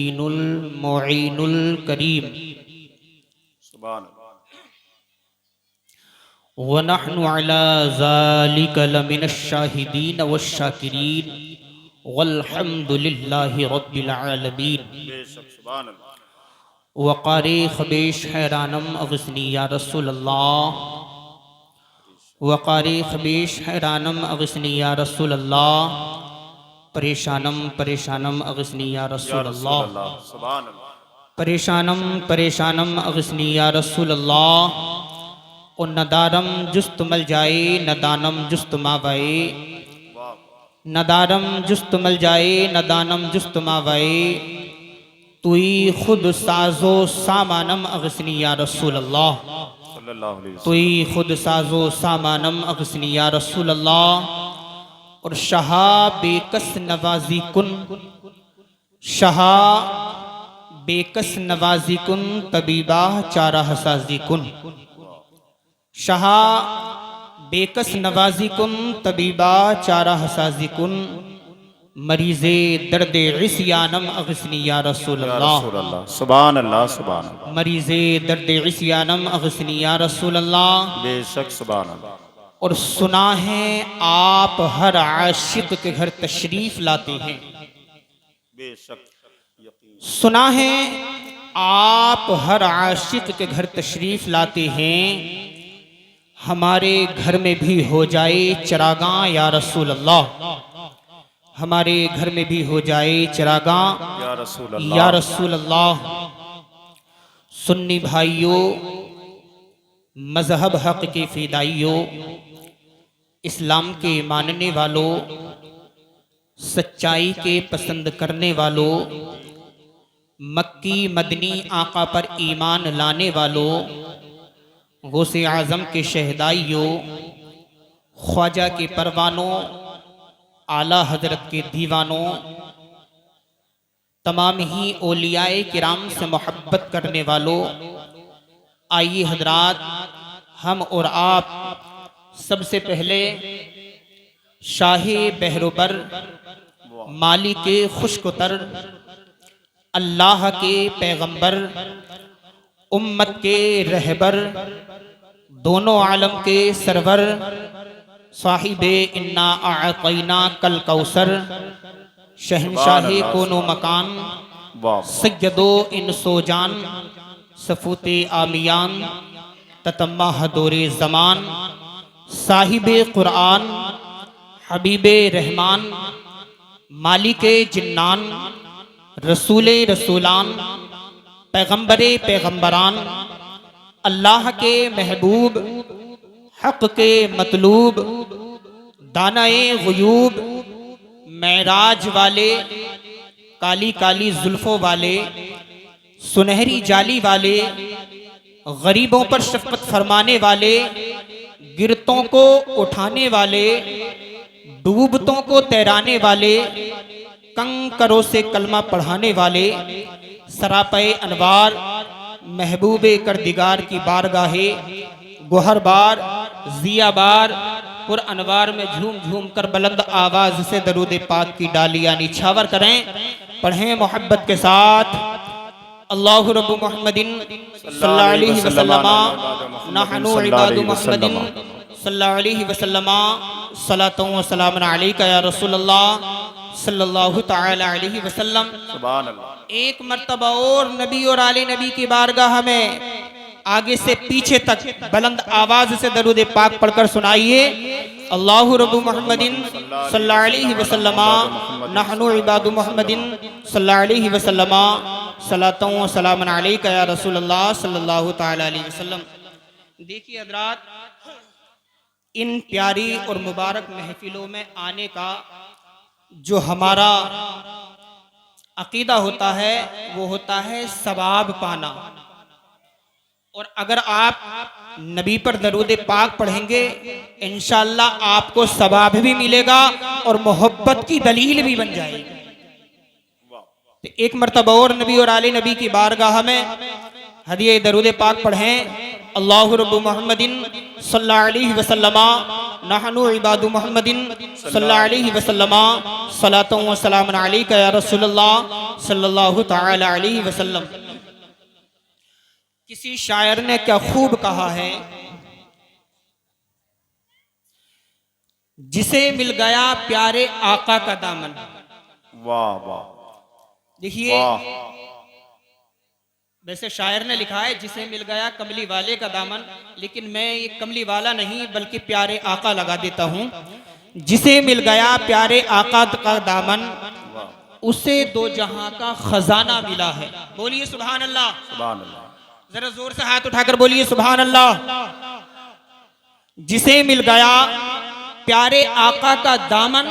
मुईनुल करीम सुभान व नहनु अला ज़ालिका लमिनश शाहिदीन वश्शाकिरीन वल्हम्दुलिल्लाहि रब्बिल आलमीन। बेशक सुभान अल्लाह। वक़ारे ख़बीश हैरानम अग़स्नी या रसूल अल्लाह, वक़ारे ख़बीश हैरानम अग़स्नी या रसूल अल्लाह, परेशानम परेशानम अग़स्नी या रसूल अल्लाह, सुभान अल्लाह। परेशानम परेशानम अग़स्नी या रसूल अल्लाह। ओ नदारम जुस्त मल जाए नदानम जुस्त मावाए, नदारम जुस्त मल जाए नदानम जुस्त मावाए, तुई खुद साजो सामानम अग़स्नी या रसूल अल्लाह, सल्लल्लाहु अलैहि वसल्लम। तुई खुद साजो सामानम अग़स्नी या रसूल अल्लाह। और शहा बेकस नवाजी कुन, शहा बेकस नवाजी कुन, तबीबा चाराह साजी कुन, शहा बेकस नवाजी कुन, तबीबा चाराह साजी कुन, मरीज़े दर्द इस्यानम अग़स्नी या रसूल अल्लाह, सुभान अल्लाह सुभान अल्लाह। मरीज़े दर्द इस्यानम अग़स्नी या रसूल अल्लाह। बेशक सुभान अल्लाह। और सुना है आप हर आशिक के घर तशरीफ लाते हैं, बेशक यकीन। सुना है आप हर आशिक के घर तशरीफ लाते हैं, हमारे घर में भी हो जाए चिरागां या रसूल अल्लाह, हमारे घर में भी हो जाए चिरागां या रसूल अल्लाह, या रसूल अल्लाह। सुन्नी भाइयों, मजहब हक के फिदाइयों, इस्लाम के मानने वालों, सच्चाई के पसंद करने वालों, मक्की मदनी आका पर ईमान लाने वालों, गौसे आज़म के शहदाइयों, ख्वाजा के परवानों, आला हजरत के दीवानों, तमाम ही औलियाए किराम से मोहब्बत करने वालों, आइए हजरात, हम और आप सबसे पहले शाही बहरोबर, मालिक खुशकुतर, अल्लाह के पैगंबर, उम्मत के रहबर, दोनों आलम के सरवर, साहिबे इन्ना आक़ैना कल कौसर, शहनशाही कोनो मकान, सैयदो इंसो जान, सफूते आमियान, ततम्मा हदोरे ज़मान, साहिबे क़ुरआन, हबीबे रहमान, मालिके जिन्नान, रसूले रसूलान, पैगंबरे पैगंबरान, अल्लाह के महबूब, हक़ के मतलूब, दानाए ग़ुयूब, मेराज वाले, काली काली जुल्फ़ों वाले, सुनहरी जाली वाले, गरीबों पर शफ़क़त फरमाने वाले, गिरतों को उठाने वाले, डूबतों को तैराने वाले, कंकरों से कलमा पढ़ाने वाले, सरापे अनवार महबूबे करदिगार की बारगाहे, गोहरबार जियाबार पुर अनवार में झूम झूम कर बुलंद आवाज से दरूद पाक की डालियां निछावर करें। पढ़ें मोहब्बत के साथ, अल्लाहु रब्बु मुहम्मदिन सल्लल्लाहु अलैहि वसल्लम, नहनु इबादु मुहम्मदिन सल्लल्लाहु अलैहि वसल्लम, सलातो व सलामुन अलैका या रसूल अल्लाह सल्लल्लाहु तआला अलैहि वसल्लम। सुभान अल्लाह। एक मर्तबा और नबी और आले नबी की बारगाह में आगे से पीछे तक बुलंद आवाज से दरूद पाक पढ़कर सुनाइए। अल्लाहु रब्बु मुहम्मदिन सल्लल्लाहु अलैहि वसल्लम, नहनु इबादु मुहम्मदिन सल्लल्लाहु अलैहि वसल्लम, सलातो व सलामुन अलैका या रसूल अल्लाह सल्लल्लाहु तआला अलैहि वसल्लम। देखिए हज़रात, इन प्यारी और मुबारक महफिलों में आने का जो हमारा अकीदा होता है वो होता है सवाब पाना। और अगर आप नबी पर दरूद पाक पढ़ेंगे इंशाअल्लाह आपको सवाब भी मिलेगा और मोहब्बत की दलील भी बन जाएगी। तो एक मर्तबा और नबी और आले नबी की बारगाह में हदिया दरूद पाक पढ़ें। अल्लाहु रब्बु मुहम्मदिन सल्लल्लाहु अलैहि वसल्लम, नहनु इबादु मुहम्मदिन सल्लल्लाहु अलैहि वसल्लम, सलातो व सलामुन अलैका या रसूल अल्लाह सल्लल्लाहु ताला अलैहि वसल्लम। किसी शायर ने क्या खूब कहा है, जिसे मिल गया प्यारे आका का दामन। वाह वाह, देखिए, वाह, वैसे शायर ने लिखा है जिसे मिल गया कमली वाले का दामन, लेकिन मैं ये कमली वाला नहीं बल्कि प्यारे आका लगा देता हूँ। जिसे मिल गया प्यारे आका का दामन, उसे दो जहां का खजाना मिला है। बोलिए सुभान अल्लाह। सुभान अल्लाह। जरा जोर से हाथ उठाकर बोलिए सुभान अल्लाह। जिसे मिल गया प्यारे आका का दामन,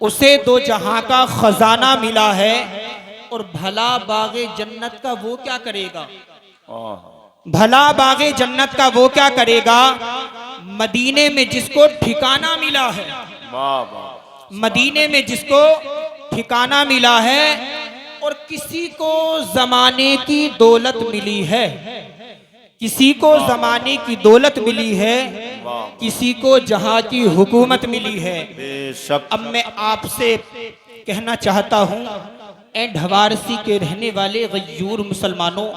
उसे दो जहां का खजाना मिला है। और भला बागे जन्नत का वो क्या करेगा, भला बागे जन्नत का वो क्या करेगा, मदीने में जिसको ठिकाना मिला है। वाह वाह, मदीने में जिसको ठिकाना मिला है। और किसी को जमाने की दौलत मिली है, किसी को जमाने की दौलत मिली है, किसी को जहां की हुकूमत मिली है। बेशक। अब मैं आपसे कहना चाहता हूं, ए ढवारसी के रहने वाले गयूर मुसलमानों,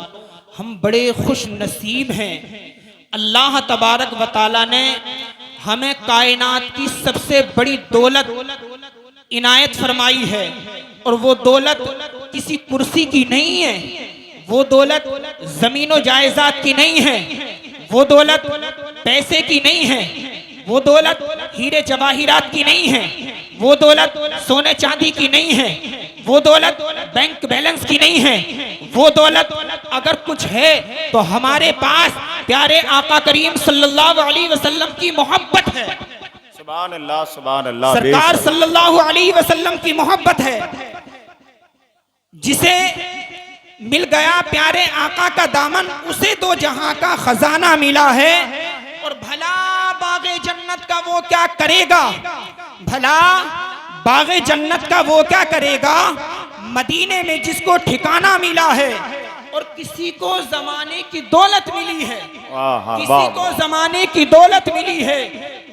हम बड़े खुश नसीब हैं। अल्लाह तबारक व तआला ने हमें कायनात की सबसे बड़ी दौलत इनायत फरमाई है। और वो दौलत किसी कुर्सी की नहीं है, वो दौलत जमीनो जायदाद की नहीं है, वो दौलत पैसे की नहीं है, वो दौलत हीरे जवाहिरात की नहीं है, वो दौलत सोने चांदी की नहीं है, वो दौलत बैंक बैलेंस की नहीं है। वो दौलत अगर कुछ है तो हमारे पास प्यारे आका करीम सल्लल्लाहु अलैहि वसल्लम की मोहब्बत है। सुभान अल्लाह, सुभान अल्लाह। सरकार सल्लल्लाहु अलैहि वसल्लम की मोहब्बत है। जिसे मिल गया प्यारे आका का दामन, उसे दो जहां का खजाना मिला है। और भला बागे जन्नत का वो क्या करेगा, भला बागे जन्नत का वो क्या करेगा, मदीने में जिसको ठिकाना मिला है। और किसी को जमाने की दौलत मिली है, किसी को जमाने की दौलत मिली है,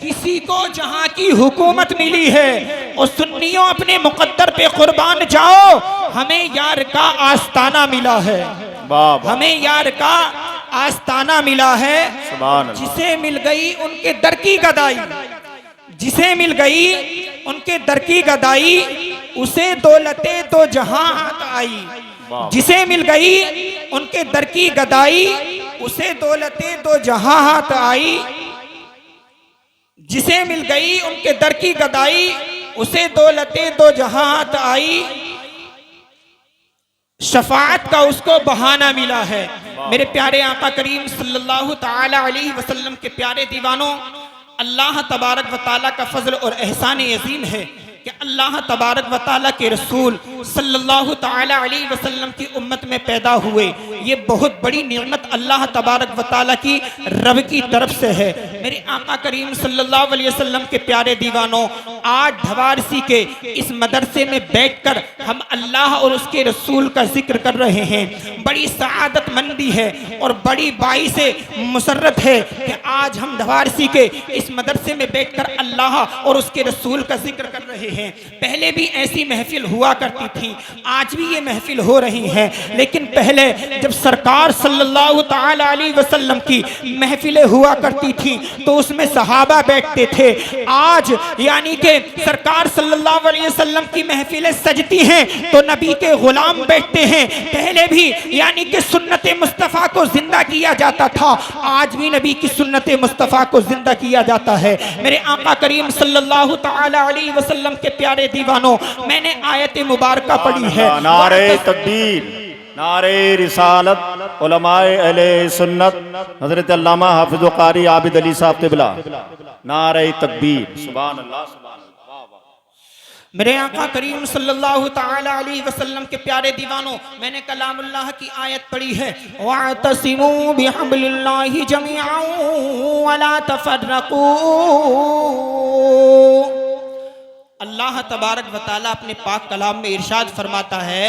किसी को जहां की हुकूमत मिली है। और सुन्नियों, अपने मुकद्दर पे कुर्बान जाओ, हमें यार का आस्ताना मिला है, हमें यार का आस्ताना मिला है। जिसे मिल गई उनके दर की गदाई, जिसे मिल गई उनके दर की गदाई, उसे दौलते तो जहां हाथ आई। जिसे मिल गई उनके दर की गदाई, उसे दौलते तो जहां हाथ आई। जिसे मिल गई उनके दर की गदाई, उसे दौलते तो जहां हाथ आई। शफाअत का उसको बहाना मिला है। मेरे प्यारे आका करीम सल्लल्लाहु ताला अलैहि वसल्लम के प्यारे दीवानों, अल्लाह तबारक व ताला का फजल और एहसान अजीम है कि अल्लाह तबारक व ताला के रसूल सल्लल्लाहु ताला अलैहि वसल्लम की उम्मत में पैदा हुए। ये बहुत बड़ी नेमत अल्लाह तबारक व ताला की रब की तरफ से है। मेरे आका करीम सल्लल्लाहु अलैहि वसल्लम के प्यारे दीवानों, आज ढवारसी के इस मदरसे में बैठकर हम अल्लाह और उसके रसूल का जिक्र कर रहे हैं। बड़ी सआदत मंदी है और बड़ी बाई से मुसर्रत है कि आज हम ढवारसी के इस मदरसे में बैठकर अल्लाह और उसके रसूल का जिक्र कर रहे हैं। पहले भी ऐसी महफिल हुआ करती थी, आज भी ये महफिल हो रही है। लेकिन पहले जब सरकार सल्लल्लाहु ताला अलैहि वसल्लम की महफिलें हुआ करती थी तो उसमें सहाबा बैठते थे। आज यानी कि सरकार सल्लल्लाहु अलैहि वसल्लम की महफिलें सजती हैं तो नबी के गुलाम बैठते हैं। पहले भी यानी कि सुन्नत मुस्तफ़ा को जिंदा किया जाता था, आज भी नबी की सुन्नत मुस्तफ़ा को जिंदा किया जाता है। मेरे आका करीम सल्लल्लाहु ताला अलैहि वसल्लम के प्यारे दीवानों, मैंने आयत मुबारका पढ़ी है। नारे तकबीर, नारे रिसालत, उलमाए अहले सुन्नत, हजरत अल्लामा हाफिज़ व कारी आबिद अली साहब क़िबला, नारे तकबीर। सुभान अल्लाह, सुभान अल्लाह। मेरे आका करीम सल्लल्लाहु ताला अलैहि वसल्लम के प्यारे दीवानों, मैंने कलामुल्लाह की आयत पढ़ी है, वातसिमू बिहब्लिल्लाहि जमीअन वला तफर्रकू। अल्लाह तबारक व तआला अपने पाक कलाम में इरशाद फरमाता है,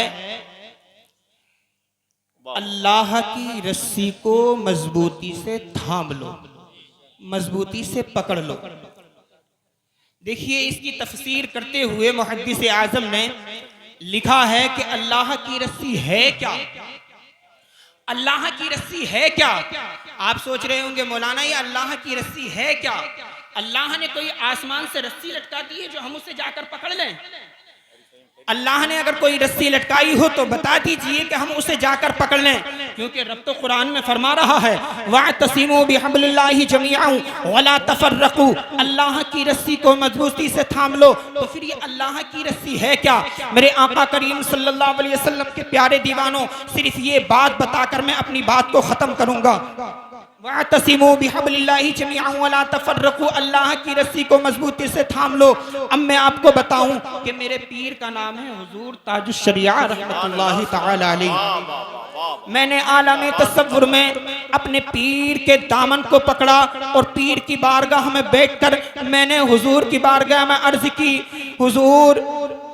अल्लाह की रस्सी को मजबूती से थाम लो, मजबूती से पकड़ लो। देखिए, इसकी तफसीर करते हुए मुहद्दिस आज़म ने लिखा है कि अल्लाह की रस्सी है क्या? अल्लाह की रस्सी है क्या? आप सोच रहे होंगे मौलाना ये अल्लाह की रस्सी है क्या? अल्लाह ने कोई आसमान से रस्सी लटका दी है जो हम उसे जाकर पकड़ लें? अल्लाह ने अगर कोई रस्सी लटकाई हो तो बता दीजिए कि हम उसे जाकर पकड़ लें, क्योंकि रब तो कुरान में फरमा रहा है वअतसिमू बिहब्लिल्लाहि जमीअन वला तफर्रकू, अल्लाह की रस्सी को मजबूती से थाम लो। तो फिर ये अल्लाह की रस्सी है क्या? मेरे आका करीम सल्लल्लाहु अलैहि वसल्लम के प्यारे दीवानों, सिर्फ ये बात बताकर मैं अपनी बात को खत्म करूंगा। वअतसिमू बिहब्लिल्लाहि जमीअन वला तफर्रकू, अल्लाह की रस्सी को मजबूती से थाम लो। अब मैं आपको बताऊं कि मेरे पीर का नाम है हुजूर ताजुश शरिया रहमतुल्लाहि तआला अलैहि। मैंने आलम तसव्वुर में अपने पीर के दामन को पकड़ा और पीर की बारगाह में बैठकर मैंने हुजूर की बारगाह में अर्ज की, हुजूर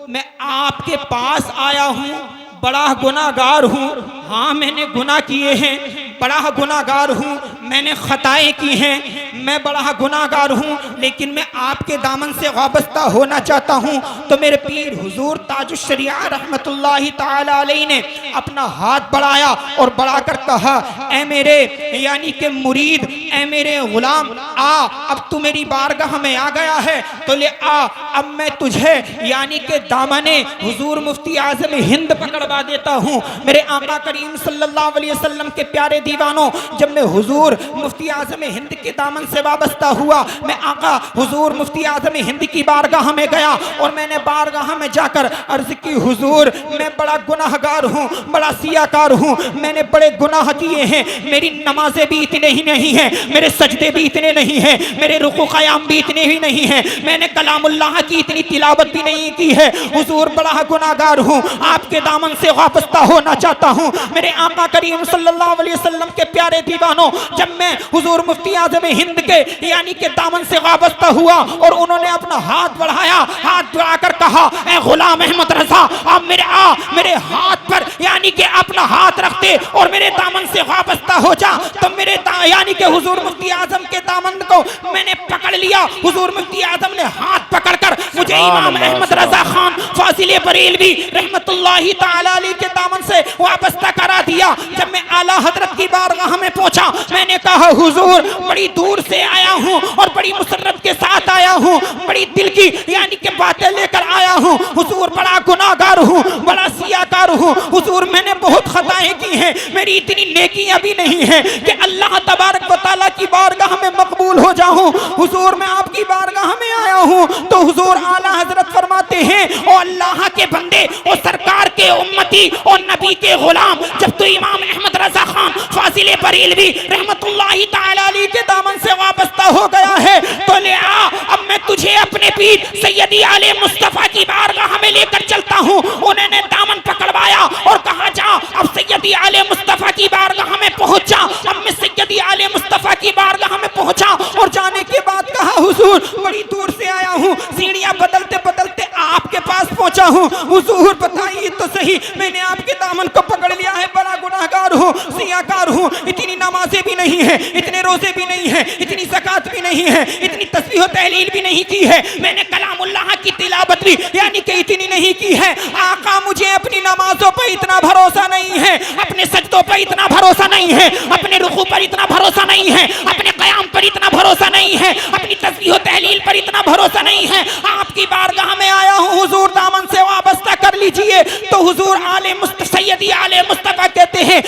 मैं आपके पास आया हूँ, बड़ा गुनाहगार हूँ। हाँ मैंने गुनाह किए हैं, बड़ा गुनाहगार हूँ, मैंने खताएं की हैं, मैं बड़ा गुनाहगार हूँ, लेकिन मैं आपके दामन से वाबस्ता होना चाहता हूँ। तो मेरे पीर हुजूर ताजुश शरिया रहमतुल्लाहि तआला अलैहि ने अपना हाथ बढ़ाया और बढ़ाकर कहा, ए मेरे यानी के मुरीद, ए मेरे गुलाम, आ अब तू मेरी बारगाह में आ गया है तो ले आ, अब मैं तुझे यानी के दामने हुजूर मुफ्ती आजम हिंद पकड़वा देता हूँ। मेरे आका करीम सल्लल्लाहु अलैहि वसल्लम के प्यारे दीवानों, जब मैं हुजूर मुफ्ती आजम हिंद के दामन से वाबस्ता हुआ, मैं आका हुजूर मुफ्ती आजम हिंद की बारगाह में गया और मैंने बारगाह में जाकर अर्ज की, हुजूर मैं बड़ा गुनाहगार हूँ, बड़ा सियाकार हूँ, मैंने बड़े गुनाह किए हैं, मेरी नमाजें भी इतने ही नहीं हैं, मेरे सजदे भी इतने नहीं हैं, मेरे रुकू क़याम भी इतने ही नहीं हैं, मैंने कलामुल्लाह की इतनी तिलावत भी नहीं की है। हुजूर बड़ा गुनाहगार हूँ, आपके दामन से वाबस्ता होना चाहता हूँ। मेरे आका करीम सल्लल्लाहु अलैहि वसल्लम के प्यारे दीवानों, जब मैं हुजूर मुफ्ती आज़म हिंद के यानी के दामन से वाबस्ता हुआ और उन्होंने अपना हाथ बढ़ाया, हाथ बढ़ाकर कहा, ए गुलाम अहमद रजा, आप मेरे हाथ पर यानी के अपना हाथ रखते और मेरे दामन से वाबस्ता हो जा। तो मेरे यानी के हुजूर मुफ्ती आज़म के दामन को मैंने पकड़ लिया। हुजूर मुफ्ती आज़म ने हाथ पकड़कर मुझे इमाम अहमद रजा खान फाजिल बरेलवी रहमतुल्लाहि तआला अलैहि के दामन से वाबस्ता करा दिया। जब मैं आला हजरत की बारगाह में पहुंचा, मैंने कहा, हुजूर बड़ी दूर से आया हूँ और बड़ी मुसर्रत के साथ आया हूँ, बड़ी दिल की यानी के बातें लेकर आया हूँ। हुजूर बड़ा गुनाहगार हूँ, बड़ा सियाकार हूँ। हुजूर मैंने बहुत खताएं की हैं, मेरी इतनी नेकियां भी नहीं है कि अल्लाह तबारक व तआला की बारगाह में मकबूल हो जाऊं। हुजूर मैं आपकी बारगाह में आया हूँ। तो हुजूर आला हजरत फरमाते हैं, ओ अल्लाह के बंदे, ओ सरकार के उम्मती और नबी के गुलाम, जब तो इमाम अहमद रजा खान फाजिल बरेलवी रहमतुल्लाहि तआला अलैहि के दामन से वाबस्ता हो गया है तो ले आ, अब मैं तुझे अपने पीर सैयदी आले मुस्तफा की बारगाह में लेकर चलता हूँ। उन्होंने दामन पकड़वाया और कहा, जा अब सैयदी आले मुस्तफा की बारगाह में पहुंच जा। अब मैं सैयदी आले मुस्तफा की बारगाह में पहुंचा और जाने के बाद कहा, हुजूर बड़ी दूर से आया हूँ, सीढ़ियां बदलते बदलते आपके पास पहुंचा हूँ। हुजूर बताइए तो सही, मैंने आपके दामन को पकड़ लिया है, बड़ा गुनाहगार हूँ, सियाकार हूँ, इतनी नमाजें भी नहीं है, इतने रोजे भी नहीं है, इतनी ज़कात भी नहीं है, इतनी तस्बीह व तहलील भी नहीं की है, मैंने कलामुल्लाह की तिलावत भी यानी कि इतनी नहीं की है। आका मुझे अपनी नमाजों पर इतना भरोसा नहीं है, अपने सजदों पर इतना भरोसा नहीं है, अपने रुकू पर इतना भरोसा नहीं है, अपने क़याम पर इतना भरोसा नहीं है, अपनी तस्बीह व तहलील पर इतना भरोसा नहीं है। आपकी बारगाह में आया हूँ, हुजूर दामन से वाबस्ता कर लीजिए। तो हुजूर आले सैयदी आले मुस्तफा कहते हैं,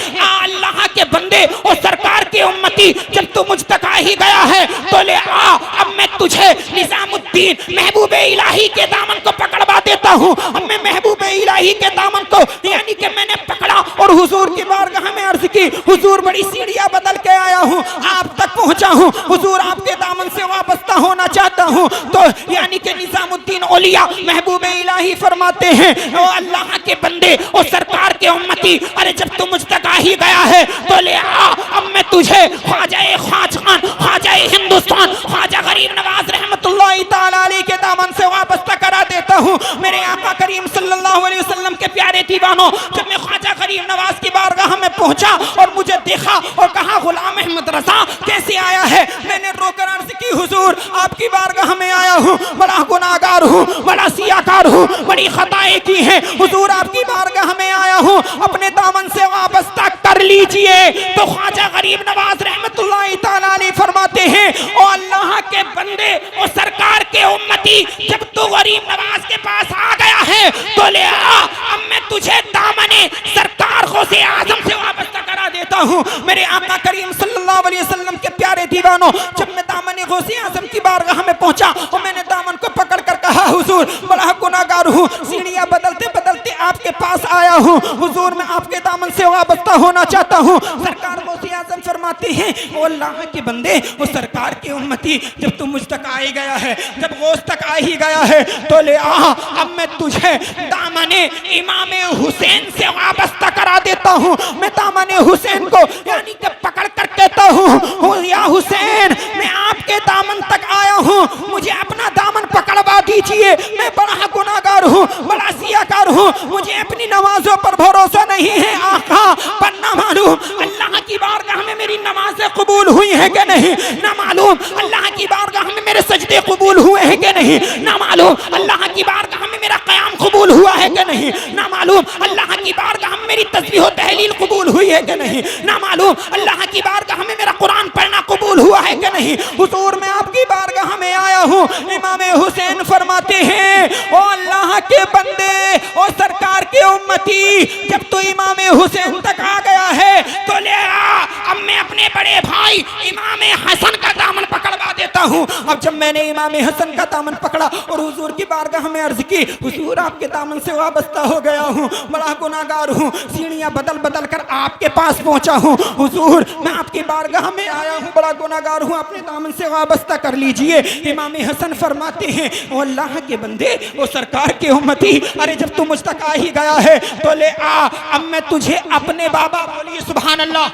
अल्लाह के बंदे और सरकार के उम्मती, जब तू मुझ तक आ ही गया है तो ले आ, अब मैं तुझे निजामुद्दीन महबूब इलाही के दामन को पकड़वा देता हूँ। अब मैं महबूब इलाही के दामन को यानी कि मैंने पकड़ा और हुजूर की बारगाह में अर्ज की, हुजूर बड़ी सीढ़ियां बदल के आया हूँ, आप तक पहुँचा हूँ, हुजूर आपके दामन से वाबस्ता होना चाहता हूँ। तो यानी कि निजामुद्दीन औलिया महबूब इलाही फरमाते हैं, ओ अल्लाह के बंदे और सरकार के उम्मती, अरे जब तू मुझ तक आ ही गया है तो ले आ, अब मैं तुझे ख्वाजा खाज पाकिस्तान, ख्वाजा हिंदुस्तान, ख्वाजा गरीब नवाज रहमतुल्लाह ताला अलैह के दामन से वाबस्ता करा देता हूँ। मेरे आका करीम सल्लल्लाहु अलैहि वसल्लम के प्यारे दीवानों, जब मैं ख्वाजा गरीब नवाज की बारगाह में पहुंचा और मुझे देखा और कहा गुलाम अहमद रजा कैसे आया है, मैंने रोकर अर्ज की हुजूर आपकी बारगाह में आया हूँ, बड़ा गुनाहगार हूँ, बड़ा सियाकार हूँ, बड़ी खताएं की हैं, हुजूर आपकी बारगाह में आया हूँ, अपने दामन से वाबस्ता कर लीजिए। तो ख्वाजा गरीब नवाज रहमतुल्लाह ताला अलैह फरमाते हैं, ओ अल्लाह के बंदे, ओ सरकार के उम्मती, जब तू गरीब नवाज के पास आ गया है तो ले आ, अब मैं तुझे दामने सरकार गौसे आजम से वाबस्ता करा देता हूँ। मेरे आका करीम सल्लल्लाहु अलैहि वसल्लम के प्यारे दीवानों, जब मैं दामने गौसे आजम की बारगाह में पहुंचा और मैंने दामन को पकड़ कर कहा हुजूर बड़ा गुनाहगार हूँ, सीढ़ियाँ बदलते बदलते आपके पास आया हूँ, हुजूर मैं आपके दामन से वाबस्ता होना चाहता हूँ। सरकार गौसे आजम फरमाते हैं, ओ अल्लाह के बंदे, वो सरकार के उम्मती, जब तू मुझ तक आ ही गया है, जब गौस तक आ ही गया है तो ले आ, अब मैं तुझे दामने इमाम हुसैन से वाबस्ता करा देता हूँ। मैं दामने हुसैन को यानी कि पकड़ कर कहता हूँ, या हुसैन मैं आपके दामन तक आया हूँ, मुझे अपना दामन पकड़वा दीजिए, मैं बड़ा गुनाहगार हूँ, बड़ा सियाकार हूँ, मुझे अपनी नमाजों पर भरोसा नहीं है आका, पर ना मालूम अल्लाह की बारगाह में मेरी नमाजें कबूल हुई है कि नहीं, ना मालूम अल्लाह की बारगाह में मेरे सजदे कबूल हुए हैं कि नहीं, ना मालूम अल्लाह की बारगाह में मेरा क़याम कबूल हुआ है कि नहीं, ना मालूम अल्लाह की बारगाह में मेरी तस्बीह व तहलील कबूल हुई है कि नहीं, ना मालूम अल्लाह की बारगाह में मेरा कुरान पढ़ना कबूल हुआ है कि नहीं। हुजूर मैं आपकी बारगाह में आया हूँ। इमाम हुसैन फरमाते हैं, ओ अल्लाह के बंदे, ओ सरकार के उम्मती, जब तो इमाम हुसैन तक आ गया है तो ले आ, अब मैं अपने बड़े भाई इमाम हसन का दामन पकड़वा देता हूँ। अब जब मैंने इमाम हसन का दामन पकड़ा और हुजूर की बारगाह में अर्ज की, हुजूर आपके दामन से वाबस्ता हो गया हूँ, बड़ा गुनाहगार हूँ, सीढ़ियाँ बदल बदल कर आपके पास पहुँचा हूँ, हुजूर मैं आपकी बारगाह में आया हूँ, बड़ा गुनाहगार हूँ, अपने दामन से वाबस्ता कर लीजिए। इमाम हसन फरमाते हैं, ओ अल्लाह के बंदे, ओ सरकार के उम्मती, अरे जब तू मुझ तक आ ही गया है तो ले आ, अब मैं तुझे अपने बाबा, बोलिए सुभान अल्लाह,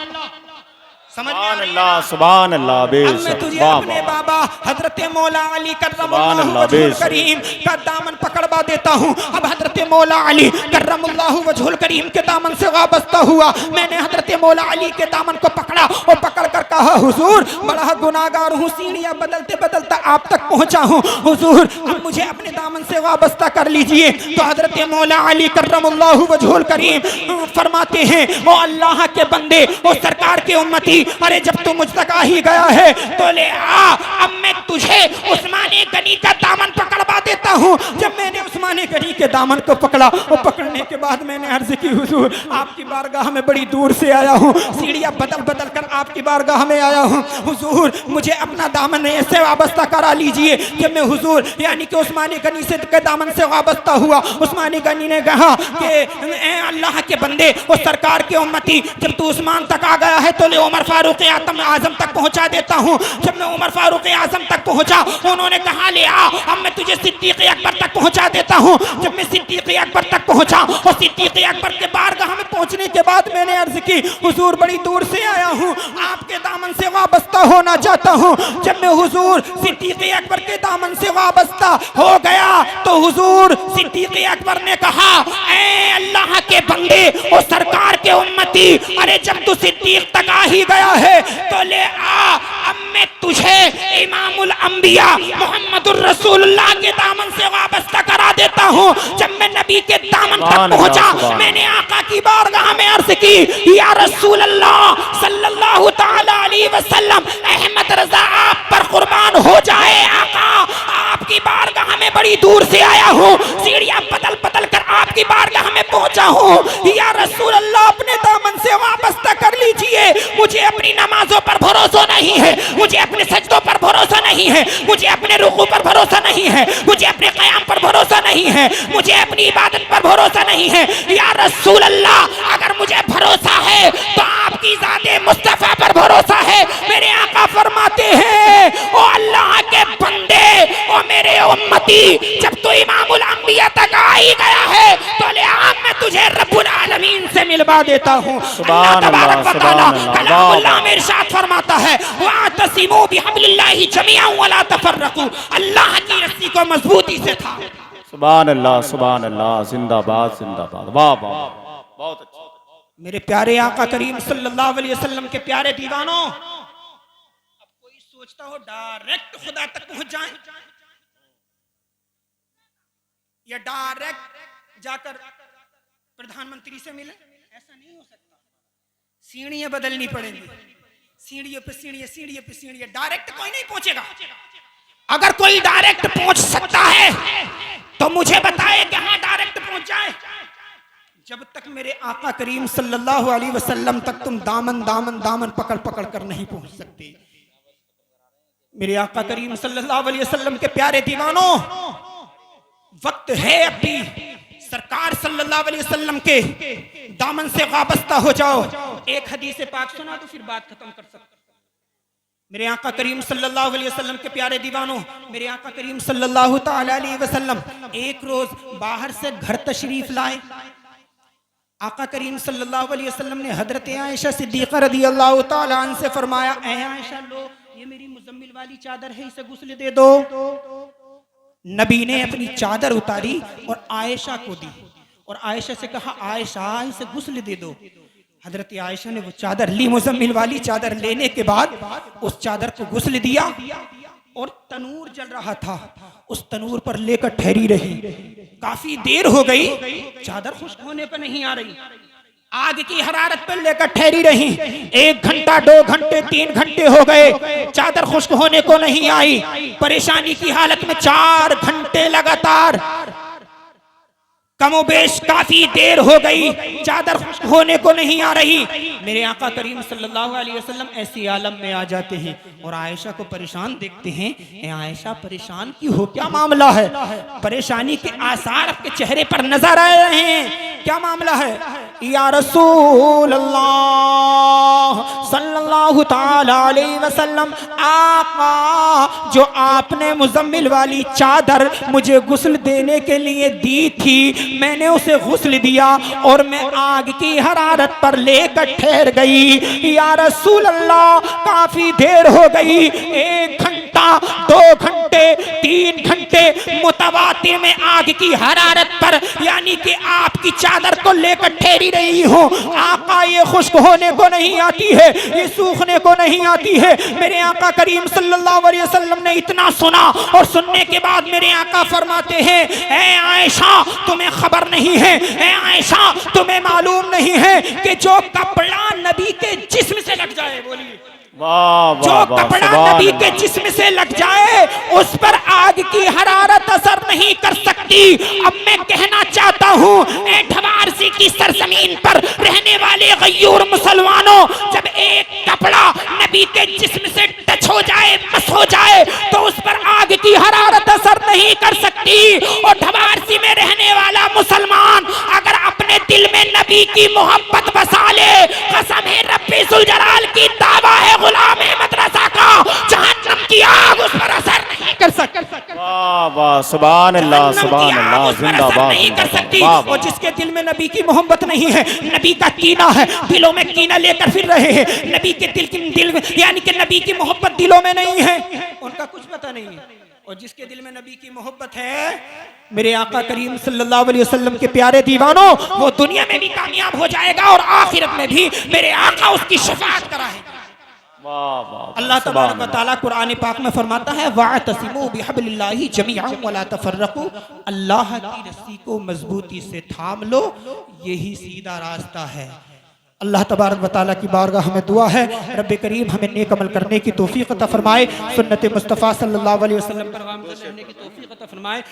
सुभान अल्लाह, सुभान अल्लाह, अब मैं तुझे अपने बाबा हजरत मौला अली कर्रमुल्लाहु वजहुल करीम का दामन पकड़वा देता हूँ। अब हजरत मौला अली कर्रमुल्लाहु वजहुल करीम के दामन से वाबस्ता हुआ। मैंने हजरत मौला अली के दामन को पकड़ा और पकड़ कर कहा, हुजूर बड़ा गुनाहगार हूँ, सीढ़ियाँ बदलते बदलते आप तक पहुँचा हूँ, हुजूर अब मुझे अपने दामन से वाबस्ता कर लीजिए। तो हजरत मौला अली कर्रमुल्लाहु वजहुल करीम फरमाते हैं, ओ अल्लाह के बंदे, ओ सरकार के उम्मती, अरे जब तू मुझ तक आ ही गया है तो ले आ, अब मैं तुझे उस्माने गनी का दामन पकड़वा देता हूँ। जब मैंने उस्माने गनी के दामन को पकड़ा और पकड़ने के बाद मैंने अर्ज की, हुजूर आपकी बारगाह में बड़ी दूर से आया हूँ, सीढ़ियाँ बदल बदल कर आपकी बारगाह में आया हूँ, हुजूर मुझे अपना दामन ऐसे वाबस्ता करा लीजिए। जब मैं हुजूर यानी कि उस्माने गनी से के दामन से वाबस्ता हुआ, उस्माने गनी ने कहा कि अल्लाह के बंदे, वो सरकार के उम्मती, जब तू उस्मान तक आ गया है तो ले उमर फारूक आजम तक पहुंचा देता हूं। जब मैं उमर फारूक आजम तक पहुंचा, उन्होंने कहा ले आ, अब मैं तुझे सिद्दीक अकबर तक पहुंचा देता हूं। जब मैं सिद्दीक अकबर तक पहुंचा और सिद्दीक अकबर के बारगाह में पहुंचने के बाद मैंने अर्ज की, हुजूर बड़ी दूर से आया हूं, आपके दामन से वाबस्ता होना चाहता हूं। जब मैं हुजूर सिद्दीक अकबर के दामन से वाबस्ता हो गया तो हुजूर सिद्दीक अकबर ने कहा, ऐ अल्लाह के बंदे, ओ सरकार के उम्मती, अरे जब तू सिद्दीक तक आ ही गया है तो ले आ, अब मैं तुझे इमामुल अंबिया मोहम्मदुर रसूलुल्लाह के दामन से वाबस्ता करा देता हूँ। जब मैं नबी के दामन तक पहुँचा, मैंने आका की बारगाह में अर्ज की, या रसूल अल्लाह सल्लल्लाहु ताला अलैहि वसल्लम, अहमद रजा आप पर कुर्बान हो जाए आका, आपकी बारगाह में बड़ी दूर से आया हूँ, सीढ़ियाँ बदल बदल कर आपकी बारगाह में पहुँचा हूँ, या रसूल अल्लाह अपने दामन से वाबस्ता कर लीजिए। मुझे अपनी नमाजों पर भरोसा नहीं है, मुझे अपने सजदों पर भरोसा नहीं है, मुझे अपने रुकू पर भरोसा नहीं है, मुझे अपने क़याम पर भरोसा नहीं है, मुझे अपनी इबादत पर भरोसा नहीं है। या रसूल अल्लाह, अगर मुझे भरोसा है तो आपकी ज़ाते मुस्तफ़ा पर भरोसा है। मेरे आका फरमाते हैं, ओ अल्लाह के बंदे, ओ मेरे उम्मती, जब तू इमामुल अंबिया तक आ ही गया है तो ले आ, मैं तुझे रब्बुल आलमीन से मिलवा निभा देता हूँ। सुभान अल्लाह, सुभान अल्लाह। कलामुल्लाह में इरशाद फरमाता है वातसिमू बिहब्लिल्लाहि जमीअन वला तफर्रकू, अल्लाह की रस्सी को मजबूती से था। सुभान अल्लाह, सुभान अल्लाह, जिंदाबाद जिंदाबाद, वाह वाह, बहुत अच्छा। मेरे प्यारे आका करीम सल्लल्लाहु अलैहि वसल्लम के प्यारे दीवानों, अब कोई सोचता हो डायरेक्ट खुदा तक पहुंच जाए या डायरेक्ट जाकर प्रधानमंत्री से मिले, ऐसा नहीं हो सकता। सीढ़ियां बदलनी पड़ेंगी, सीढ़ियों पे सीढ़ियां, सीढ़ियों पे सीढ़ियां, डायरेक्ट कोई नहीं पहुंचेगा। अगर कोई डायरेक्ट पहुंच सकता है तो मुझे बताए कहां डायरेक्ट पहुंच जाए। जब तक मेरे आका करीम सल्लल्लाहु अलैहि वसल्लम तक तुम दामन दामन दामन पकड़ पकड़ कर नहीं पहुंच सकते। मेरे आका करीम सल्लल्लाहु अलैहि वसल्लम के प्यारे दीवानों, वक्त है अब भी सरकार सल्लल्लाहु अलैहि वसल्लम के दामन से वाबस्ता हो जाओ। एक हदीस पाक सुना तो फिर बात खत्म कर सकते। मेरे आका करीम सल्लल्लाहु अलैहि वसल्लम के प्यारे दीवानों, मेरे आका करीम सल्लल्लाहु ताला अलैहि वसल्लम एक रोज बाहर से घर तशरीफ लाए। आका करीम सल्लल्लाहु अलैहि वसल्लम ने हजरत आयशा सिद्दीक़ा रज़ियल्लाहु ताला अन्हा से फरमाया, ऐ आयशा लो ये मेरी मुज़म्मिल वाली चादर है, इसे गुस्ल दे दो। नबी ने अपनी चादर उतारी और आयशा को दी और आयशा से कहा, आयशा इसे गुस्ल दे दो। हजरत आयशा ने वो चादर ली, मुज़म्मिल वाली चादर लेने के बाद उस चादर को गुस्ल दिया और तनूर जल रहा था, उस तनूर पर लेकर ठहरी रही। काफी देर हो गई, चादर खुश्क होने पर नहीं आ रही, आग की हरारत पर लेकर ठहरी रही। 1 घंटा 2 घंटे 3 घंटे हो गए, चादर खुश्क होने को नहीं आई। परेशानी की हालत में 4 घंटे लगातार, कमोबेश काफी देर हो गई, चादर खुश्क होने को नहीं आ रही। मेरे आका करीम सल्लल्लाहु अलैहि वसल्लम ऐसी आलम में आ जाते हैं और आयशा को परेशान देखते हैं। ए आयशा परेशान की हो, क्या मामला है? परेशानी के आसार आपके चेहरे पर नजर आ रहे हैं, क्या मामला है? या रसूल अल्लाह सल्लल्लाहु ताला अलैहि वसल्लम, आका जो आपने मुज़म्मिल वाली चादर मुझे गुस्ल देने के लिए दी थी, मैंने उसे गुस्ल दिया और मैं आग की हरारत पर लेकर ठहर गई। या रसूल अल्लाह काफी देर हो गई, 1 घंटा 2 घंटे 3 घंटे मुतवातिर में आग की हरारत पर यानी कि आपकी चादर को लेकर ठहरी रही हूँ। आका ये खुश्क होने को नहीं आती है, ये सूखने को नहीं आती है। मेरे आका करीम सल्लल्लाहु अलैहि वसल्लम ने इतना सुना और सुनने के बाद मेरे आका फरमाते हैं, ऐ आयशा तुम्हें खबर नहीं है, ऐ आयशा तुम्हें मालूम नहीं है कि जो कपड़ा नबी के जिस्म से लग जाए, बोलिए जो कपड़ा नबी के जिस्म से लग जाए उस पर आग की हरारत असर नहीं कर सकती। अब मैं कहना चाहता हूँ ढवारसी की सरजमीन पर रहने वाले गयूर मुसलमानों, जब एक कपड़ा नबी के जिस्म से टच हो जाए, मस हो जाए, तो उस पर आग की हरारत असर नहीं कर सकती। और ढवारसी में रहने वाला मुसलमान अगर अपने दिल में नबी की मोहब्बत बसा ले, कसम है रब्बे जुल जलाल की दावा है गुलाम मदरसा का, जहन्नम की आग उस पर असर नहीं कर सकती। वाह वाह, सुभान अल्लाह, सुभान अल्लाह, जिंदाबाद नहीं कर सकती। और जिसके दिल में नबी की मोहब्बत नहीं है, नबी का कीना है, दिलों में कीना लेकर फिर रहे हैं, नबी के दिल में यानी कि नबी की मोहब्बत दिलों में नहीं है, उनका कुछ पता नहीं है। और जिसके दिल में नबी की मोहब्बत है, मेरे आका करीम सल्लल्लाहु अलैहि वसल्लम के प्यारे दीवानों, वो दुनिया में भी कामयाब हो जाएगा और आखिरत में भी मेरे आका उसकी शफाअत कराएगा। अल्लाह तबारक व तआला कुरान पाक में फरमाता है, वातसिमू बिहब्लिल्लाहि जमीअन वला तफर्रकू, अल्लाह की रस्सी को मजबूती से थाम लो, यही सीधा रास्ता है। अल्लाह तबारक व तआला की बारगाह में दुआ है, रब्बे करीम हमें नेक अमल करने की तौफीक अता फरमाए, सुन्नत मुस्तफ़ा सल्लल्लाहु अलैहि वसल्लम पर अमल करने की तौफीक अता फरमाए।